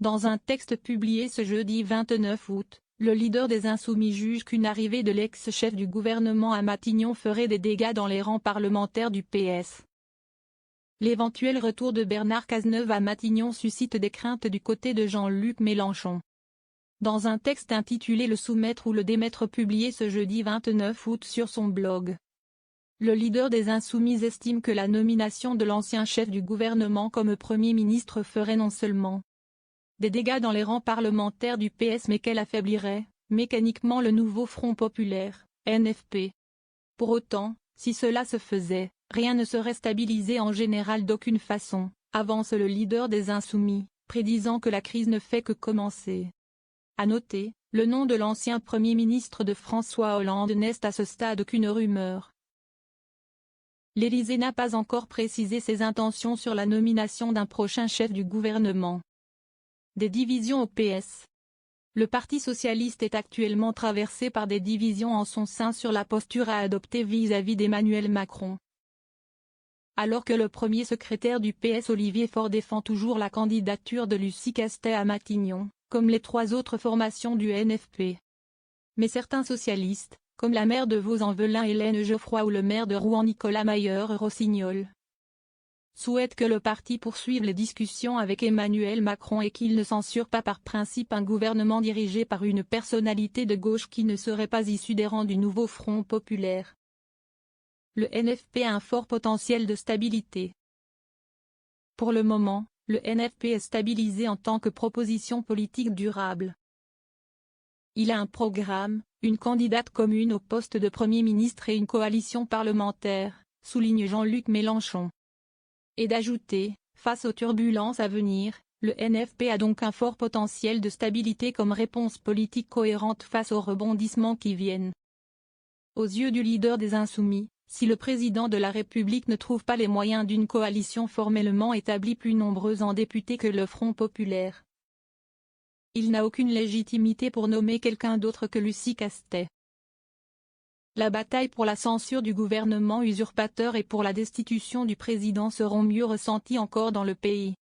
Dans un texte publié ce jeudi 29 août, le leader des Insoumis juge qu'une arrivée de l'ex-chef du gouvernement à Matignon ferait des dégâts dans les rangs parlementaires du PS. L'éventuel retour de Bernard Cazeneuve à Matignon suscite des craintes du côté de Jean-Luc Mélenchon. Dans un texte intitulé Le soumettre ou le démettre publié ce jeudi 29 août sur son blog, le leader des Insoumis estime que la nomination de l'ancien chef du gouvernement comme Premier ministre ferait non seulement des dégâts dans les rangs parlementaires du PS mais qu'elle affaiblirait, mécaniquement le nouveau Front populaire, NFP. Pour autant, si cela se faisait, rien ne serait stabilisé en général d'aucune façon, avance le leader des Insoumis, prédisant que la crise ne fait que commencer. À noter, le nom de l'ancien Premier ministre de François Hollande n'est à ce stade qu'une rumeur. L'Élysée n'a pas encore précisé ses intentions sur la nomination d'un prochain chef du gouvernement. Des divisions au PS. Le Parti socialiste est actuellement traversé par des divisions en son sein sur la posture à adopter vis-à-vis d'Emmanuel Macron. Alors que le premier secrétaire du PS Olivier Faure défend toujours la candidature de Lucie Castet à Matignon, comme les trois autres formations du NFP. Mais certains socialistes, comme la maire de Vaux-en-Velin Hélène Geoffroy ou le maire de Rouen Nicolas Mayer-Rossignol, souhaitent que le parti poursuive les discussions avec Emmanuel Macron et qu'il ne censure pas par principe un gouvernement dirigé par une personnalité de gauche qui ne serait pas issue des rangs du nouveau Front populaire. Le NFP a un fort potentiel de stabilité. Pour le moment, le NFP est stabilisé en tant que proposition politique durable. Il a un programme, une candidate commune au poste de Premier ministre et une coalition parlementaire, souligne Jean-Luc Mélenchon. Et d'ajouter, face aux turbulences à venir, le NFP a donc un fort potentiel de stabilité comme réponse politique cohérente face aux rebondissements qui viennent. Aux yeux du leader des Insoumis, si le président de la République ne trouve pas les moyens d'une coalition formellement établie plus nombreuse en députés que le Front populaire, il n'a aucune légitimité pour nommer quelqu'un d'autre que Lucie Castet. La bataille pour la censure du gouvernement usurpateur et pour la destitution du président seront mieux ressenties encore dans le pays.